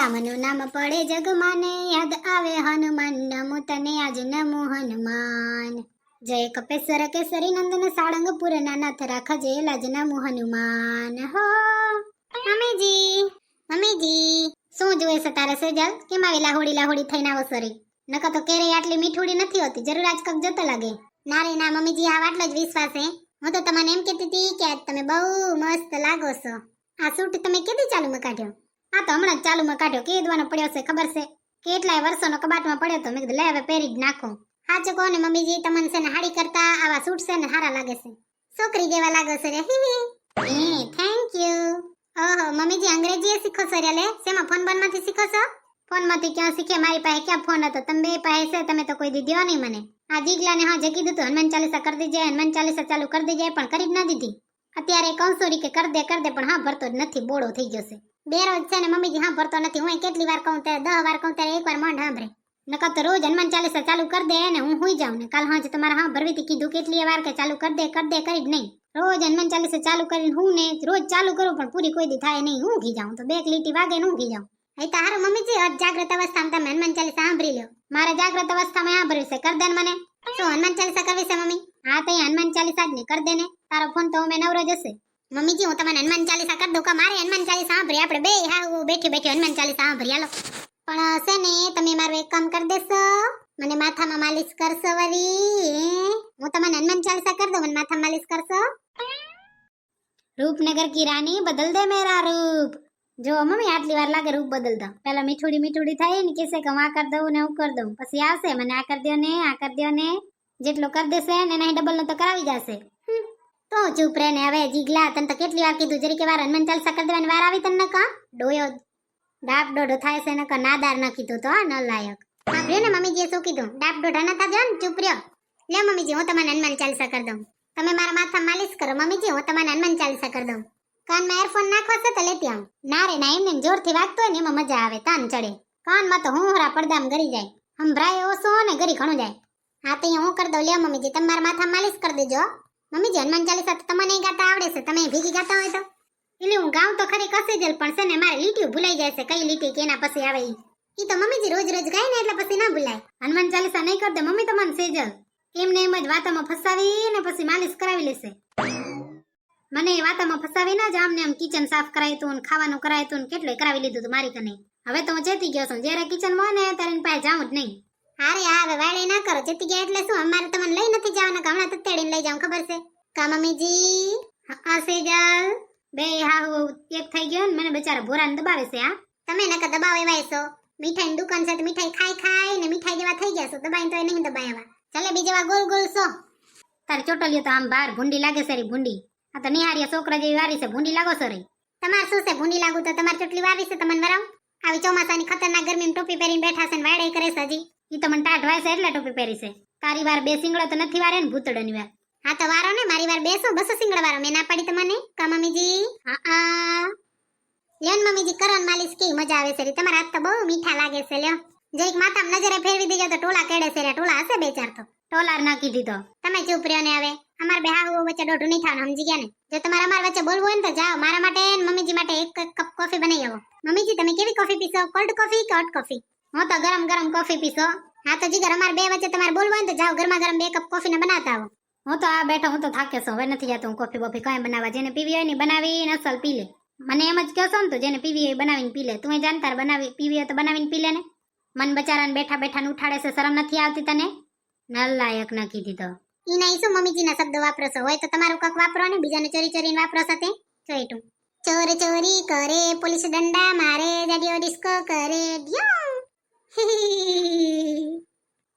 રામનું નામ પડે જગમાને યાદ આવે હનુમાન નમો તને આજ નમો હનુમાન જય કપેશ્વર કેસરી નંદન સાળંગપુર નાથ રાખજે લાજ નમો હનુમાન હો મમ્મીજી શું જોવે છે તારે સેજલ કેમ આવી લાહોડી થઈને આવો સરી નકર તો કેરે આટલી મીઠુડી નથી હોતી જરૂર આજ કક જતો લાગે ના રે ના મમ્મીજી આ આટલો જ વિશ્વાસ છે હું તો તમને એમ કહેતી હતી કે આજ તમે બહુ મસ્ત લાગો છો આ સૂટ તમે કેદી ચાલુમાં કાઢ્યો આ તો હમણાં જ ચાલુમાં કાઢ્યો કેદવાનો પડ્યો છે ખબર છે કેટલાય વર્ષોનો કબાટમાં પડ્યો તો મેં કીધું લે હવે પહેરી જ નાખો સાચું કહો ને મમ્મીજી તમને છે ને હાડી કરતા આવા સૂટ છે ને સારા લાગે છે છોકરી જેવા લાગે છે રે થેન્ક યુ ઓહો મમ્મીજી અંગ્રેજી શીખો છો રે લે શેમાં ફોન માંથી શીખો છો ફોનમાંથી ક્યાં શીખે મારી પાસે ક્યાં ફોન હતો તમે બે પાસે છે તમે તો કોઈ દીધો નહીં મને આ જીગલાને હા જે કીધું તું હનુમાન ચાલીસા કરી દેજે હનુમાન ચાલીસા ચાલુ કરી દેજે પણ કરી જ ના દીધી અત્યારે કંસોરી કે કર દે પણ હા ભરતો જ નથી બોળો થઈ જશે બેરોજ છે ને મમ્મીજી હા ભરતો નથી હું કેટલી વાર કહું ત્યારે 10 વાર કહું ત્યારે એકવાર મંડ સાંભળે નકર તો રોજ હનુમાન ચાલીસા ચાલુ કરી દે ને હું હુઈ જાઉં ને કાલ હાંજે તમારે હા ભરવી હતી કીધું કેટલી વાર કે ચાલુ કરી દે કરી જ નહીં રોજ હનુમાન ચાલીસા ચાલુ કરીને હું ને રોજ ચાલુ કરું પણ પૂરી કોઈ દી થાય નહીં હું ઘી જાઉં તો બે લીટી વાગે ને હું ઘી જાઉં એ તો હારું મમ્મીજી જાગ્રત અવસ્થામાં તમે હનુમાન ચાલીસા સાંભળી લો મારે જાગ્રત અવસ્થામાં સાંભળ્યું છે કર દે ને મને શું હનુમાન ચાલીસા કરવી છે મમ્મી હા તો હનુમાન ચાલીસા જ ને કર દે ને તારો ફોન તો મેં નવરો જશે મમ્મીજી હું તમને હનુમાન ચાલીસા કરી દઉં કે મારે હનુમાન ચાલીસા સાંભળી આપણે બે હા બેઠી હનુમાન ચાલીસા સાંભળી હાલો પણ છે ને તમે મારું એક કામ કરી દેશો મને માથામાં માલિશ કરશો વરી હું તમને હનુમાન ચાલીસા કરી દઉં મને માથામાં માલિશ કરશો રૂપનગર કી રાની બદલ દે મેરા રૂપ જો મમ્મી આટલી વાર લાગે રૂપ બદલતા પેલા મીઠુડી થાય ને કેસે કે હું આ કરી દઉં ને હું કરી દઉં પછી આવશે મને આ કરી દો ને જેટલો કરી દેશે ને એના ડબલ નો તો કરાવી જશે તો ચૂપ રે ને હવે જીગલા તને તો કેટલી વાર કીધું જરી કે વાર હનુમાન ચાલીસા કરી દેવાની વાર આવી તને કા ડોયો ડાપ ડોઢો થાય છે ને કા નાદાર ન કીધું તો ન લાયક સાંભળ્યું ને મમ્મીજીએ શું કીધું ડાપ ડોઢા ન થાજો ને ચૂપ રહ્યો લે મમ્મીજી હું તમને હનુમાન ચાલીસા કરી દઉં તમે મારા માથા માલિશ કરો મમ્મીજી હું તમને હનુમાન ચાલીસા કરી દઉં કાનમાં એરફોન નાખવા છે તો લેતી આવું ના રે ના એમને જોરથી વાગતો હોય ને એમાં મજા આવે તાન ચડે કાનમાં તો હું હરા પડદામાં ગરી જાય સંભળાય ઓછો ને ગરી ઘણું જાય હા તો હું કરી દઉં લે મમ્મીજી તમે મારા માથા માલિશ કરી દેજો મમ્મીજી હનુમાન ચાલીસા તો તમને ગાતા આવડે છે તમે ભીગી ગાતા હોય તો એટલે હું ગાઉં તો ખરી કસી જલ પણ છે ને મારે લીટીઓ ભૂલાઈ જાય છે કઈ લીટી કેના પછી આવે ઈ તો મમ્મીજી રોજ ગાય ને એટલે પછી ના ભૂલાય હનુમાન ચાલીસા નહીં કરતે મમ્મી તો મને સેજલ એમને એમ જ વાતોમાં ફસાવી ને પછી માલિશ કરાવી લેશે મને એ વાતોમાં ફસાવી ના જ આમને આમ કિચન સાફ કરાયું તું ખાવાનું કરાયું તું કેટલું કરાવી લીધું તું મારી કને હવે તો હું ચેતી ગયો છું જ્યારે કિચનમાં હોય ને ત્યારે એની પાસે જાઉં જ નહીં હારે હા હવે વાળે ના કરો ચેતી ગયા એટલે શું અમારે તમને લઈ નથી જવાના કે હમણાં તત્તેડીને લઈ જાઉં ખબર છે કા મમ્મીજી હા સેજલ બે હા એક થઈ ગયો ને મને બચારા ભોરાને દબાવે છે હા તમે નકા દબાવ એવાય છો મીઠાઈની દુકાન છે તો મીઠાઈ ખાઈ ને મીઠાઈ જેવા થઈ ગયા છો દબાઈને તો નહીં દબાયા જલેબી જેવા ગોલ છો તારે ચોટલીઓ તો આમ બહાર ભૂંડી લાગે છે ભૂંડી આ તો નિહારિયા છોકરા જેવી વારી છે ભૂંડી લાગો છો રે તમારે શું છે ભૂંડી લાગુ તો તમારે ચોટલી વારી છે તમને વરાવ આવી ચોમાસાની ખતરનાક ગરમીમાં ટોપી પહેરીને બેઠા છે ને વાડે કરે છે હજી ઈ તો મને ટાઢ વાય છે એટલે ટોપી પહેરી છે તારી વાર બે સિંગડો તો નથી વારે ને ભૂતડની વાર હા તો વારો ને મારી વાર બેસો બસો સિંગડા વારો મેં ના પાડી તમને કા મમ્મીજી હા લેન મમ્મીજી કરન માલિશ કેવી મજા આવે છે તમારા હાથ તો બહુ મીઠા લાગે છે લ્યો જરીક માથામાં નજરે ફેરવી દેજો તો ટોલા કેડે છે રે ટોલા હશે બે ચાર તો ટોલાર નાખી દીધો તમે ચૂપ રહ્યો ને હવે અમાર બે હાહુ વચ્ચે દોઢું નહીં થવાનું સમજી ગયા ને જો તમારે અમાર વચ્ચે બોલવું હોય ને તો જાઓ મારા માટે મમ્મીજી માટે એક કપ કોફી બનાવી આવો મમ્મીજી તમે કેવી કોફી પીશો કોલ્ડ કોફી કે હોટ કોફી હું તો ગરમ કોફી પીશો હા તો જીગર અમાર બે વચ્ચે તમારે બોલવું હોય ને તો જાઓ ગરમા ગરમ 2 કપ કોફી ને બનાવતા આવો હું તો આ બેઠો હું તો થાકે છું હવે નથી જતો હું કોફી બોફી કાંઈ બનાવવા જેને પીવી હોય ને બનાવીને અસલ પી લે મને એમ જ કહો છો ને તો જેને પીવી હોય બનાવીને પી લે તું જાણતાર બનાવી પીવી હોય તો બનાવીને પી લે ને મન બચારાને બેઠા ને ઉઠાડે છે શરમ નથી આવતી તને નલાયક ના કીધી તો ઈ નહીં શું મમ્મીજીના શબ્દો વાપરો છો હોય તો તમારું કક વાપરો ને બીજાને ચોરીને વાપરો છો તે ચોઈટું ચોરી કરે પોલીસ દંડા મારે જાડિયો ડિસ્કો કરે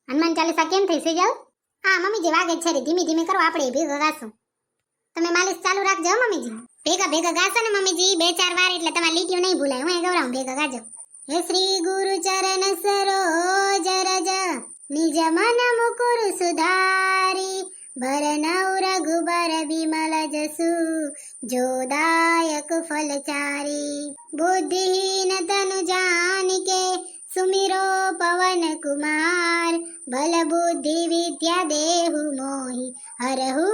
હનુમાન ચાલીસા કેમ થઈ છે જાવ હા મમ્મીજી વાગે છે ધીમી કરો આપણે ભેગા ગાશું તમે માલિશ ચાલુ રાખજો મમ્મીજી ભેગા ગાશો ને મમ્મીજી 2-4 વાર એટલે તમારી લીટીઓ નહીં ભૂલાય હું ગૌરાવ ભેગા ગાજો હે શ્રી ગુરુ ચરણ સરોજ રજ નિજ મન મુકુર સુધારી ભરનૌ રઘુબર વિમલ જસુ જોદાયક ફલચારી બુદ્ધિહીન તનુ જાનિકે સુમિરો પવન કુમાર બલ બુદ્ધિ વિદ્યા દેહુ મોહી હરહુ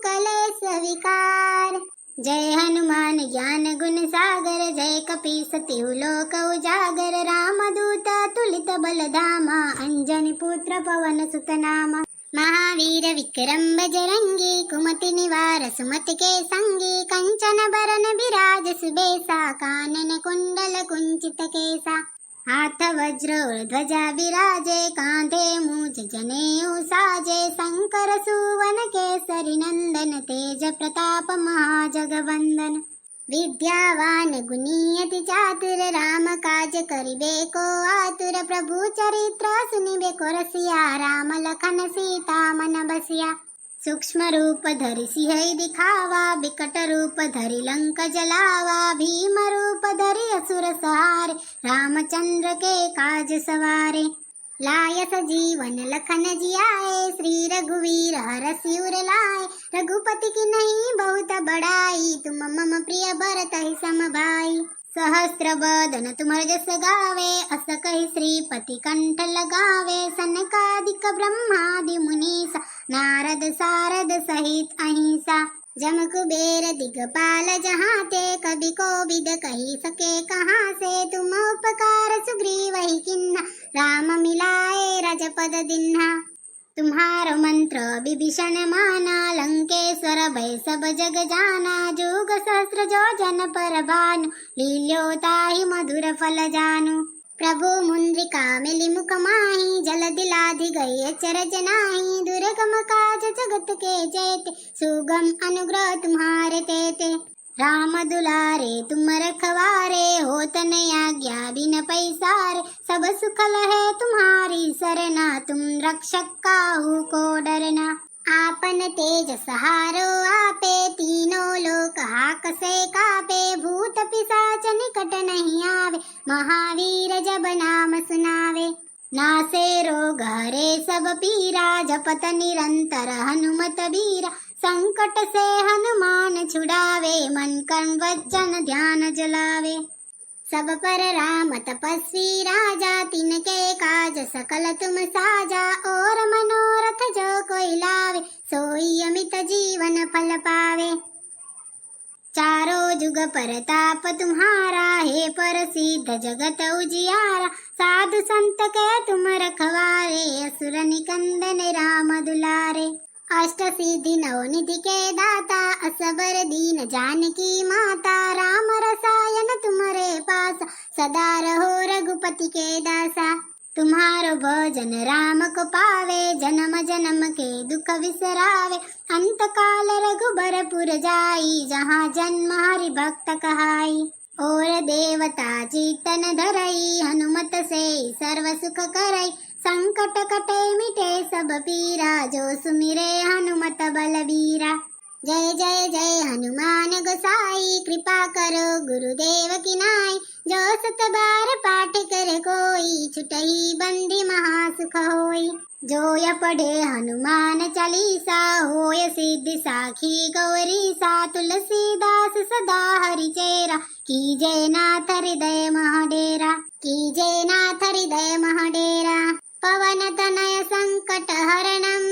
કલેશ વિકાર जय हनुमान ज्ञान गुण सागर, जय कपीसति लोक उजागर, रामदूत तुलित बलधामा, अंजनी पुत्र पवन सुत नामा। महावीर विक्रम बजरंगी, कुमति निवार सुमति के संगी, कंचन बरन बिराज सुबेसा, कानन कुंडल कुंचित केसा, हाथ वज्र ध्वजा विराजे, कांधे मूंज जनेऊ साजे, शंकर सुवन केसरी नंदन, तेज प्रताप महाजगवंदन। विद्यावान गुणीयति चातुर, राम काज करिबे को आतुर, प्रभु चरित्र सुनिबे को रसिया, राम लखन सीता मन बसिया। सूक्ष्म रूप धरि सिंह दिखावा, बिकट रूप धरि लंक जलावा, भीम रूप धरि असुर सहारे, रामचंद्र के काज सवारे। लायस जीवन लखन जियाए, श्री रघुवीर हरषि उर लाए, रघुपति की नहीं बहुत बड़ाई, तुम मम प्रिय भरत ही सम भाई। सहस्त्र बदन तुमर जस गावे, अस कहि श्रीपति कंठ लगावे, सनकादिक ब्रह्मादि मुनीसा, नारद सारद सहित अहिंसा। जम कुबेर दिगपाल जहाते, कवि कोविद कही सके कहाँ से, तुम उपकार सुग्रीव ही किन्हा, राम मिलाए रजपद दिन्हा। तुम्हारो मंत्र विभीषण माना, लंकेश्वर भय सब जग जाना, जुग सहस्त्र जो जन पर भानु, लील्यो ताहि मधुर फल जानु। प्रभु मुद्रिका मिली मुख माही, जल दिलाधि गई अचरज नाही, दुर्गम काज जगत के जेते, सुगम अनुग्रह तुम्हारे तेते। राम दुलारे तुम रखवारे, होत न आज्ञा बिन पैसारे, सब सुख लहे तुम्हारी सरना, तुम रक्षक काहू को डरना। आपन तेज सहारो आपे, तीनों लोक हाकसे कापे, भूत पिशाच निकट नहीं आवे, महावीर जब नाम सुनावे। नासे रोग हरे सब पीरा, जपत निरंतर हनुमत बीरा, संकट से हनुमान छुड़ावे, मन कर्म वचन ध्यान जलावे। सब पर राम तपस्वी राजा, तिनके काज सकल तुम साजा, और मनोरथ जो कोई लावे, सोई अमित जीवन फल पावे। चारों जुग परताप तुम्हारा, हे प्रसिद्ध जगत उजियारा, साधु संत के तुम रखवारे, असुर निकंदन राम दुलारे। अष्ट सिद्धि नवनिधि के दाता, असबर दीन जानकी माता, राम रसायन तुम्हारे पास, सदा रहो रघुपति के दासा। तुम्हारो भजन राम को पावे, जन्म जन्म के दुख बिसरावे, अंत काल रघुबरपुर जाई, जहाँ जन्म हरि भक्त कहाई। और देवता चीतन धरई, हनुमत से सर्व सुख करई, संकट कटे मिटे सब पीरा, जो सुमिरे हनुमत बलबीरा। जय जय जय हनुमान गोसाई, कृपा करो गुरुदेव की नाई, जो सत बार पाठ करे कोई, छुटई बंदी महासुख होई। जो य पढ़े हनुमान चालीसा, होय सिद्धि साखी गौरीसा, तुलसीदास सदा हरि चेरा, कीजय नाथ हृदय महडेरा, कीजय नाथ हृदय महडेरा। पवन तनय संकट हरणं,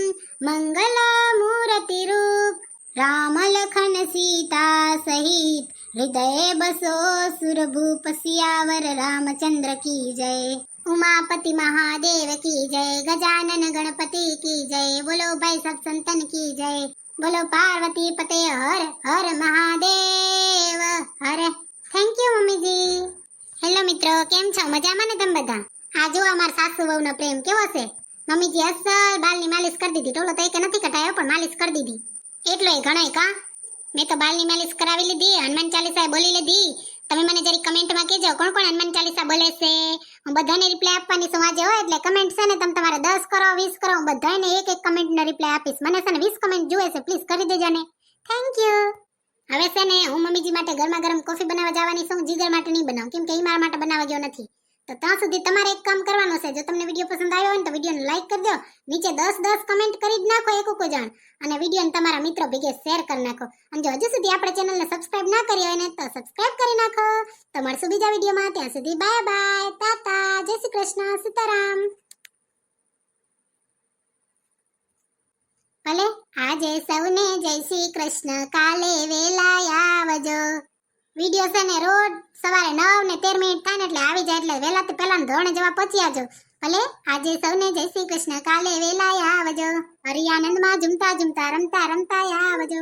मंगला मूर्ति रूप, राम लखन सीता सहित, हृदय बसो सुरभूप, सियावर रामचंद्र की जय। उमापति महादेव की जय, गजानन गणपति की जय, बोलो भाई सब संतन की जय, बोलो पार्वती पते हर हर महादेव हर। Thank you mummy ji. Hello મિત્રો, કેમ છો? મજામાં ને તમે બધા? આ જો અમાર સાસુ વહુનો પ્રેમ કેવો છે. મમ્મીજી અસલ બાલની માલિશ કરી દીધી. ટોલો તો કે નથી કટાયો પણ માલિશ કરી દીધી. એટલોય ઘણોય કા. મેં તો બાલની માલિશ કરાવી લીધી, હનુમાન ચાલીસા બોલી લીધી. તમે મને જરી કમેન્ટમાં કહેજો કોણ કોણ હનુમાન ચાલીસા બોલે છે. હું બધાને રિપ્લાય આપવાની છું આજે હોય એટલે કમેન્ટ છે ને તમે તમારે 10 કરો 20 કરો, હું બધાને એક એક કમેન્ટનો રિપ્લાય આપીશ. મને છે ને 20 કમેન્ટ જોઈએ છે, પ્લીઝ કરી દેજો ને. Thank you. હવે છે ને હું મમ્મીજી માટે ગરમા ગરમ કોફી બનાવવા જવાની છું. જીગર માટે નહીં બનાવું કેમ કે ઈ મારા માટે બનાવવા ગયો નથી. તો ત્યાં સુધી તમારે એક કામ કરવાનું છે. જો તમને વિડીયો પસંદ આવ્યો હોય તો વિડીયોને લાઈક કરી દો, નીચે 10 કમેન્ટ કરી જ નાખો એક એક જણ, અને વિડીયોને તમારા મિત્રો ભેગે શેર કરી નાખો. અને જો હજુ સુધી આપણે ચેનલને સબસ્ક્રાઇબ ના કરી હોય ને તો સબસ્ક્રાઇબ કરી નાખો. તો મળશું બીજા વિડીયોમાં, ત્યાં સુધી બાય બાય, ટાટા, જય શ્રી કૃષ્ણ, સીતારામ. ભલે આજે સૌને જય શ્રી કૃષ્ણ, કાલે વેલા આવજો. વિડિયો છે ને રોજ સવારે 9 ને 13 મિનિટ થાય ને એટલે આવી જાય, એટલે વેલા તો પેલા ધોરણે જવા પહોંચી આવજો. ભલે આજે સૌને જય શ્રી કૃષ્ણ, કાલે વેલા આવજો. હરિયાનંદમાં ઝૂમતા ઝૂમતા રમતા રમતા આવજો.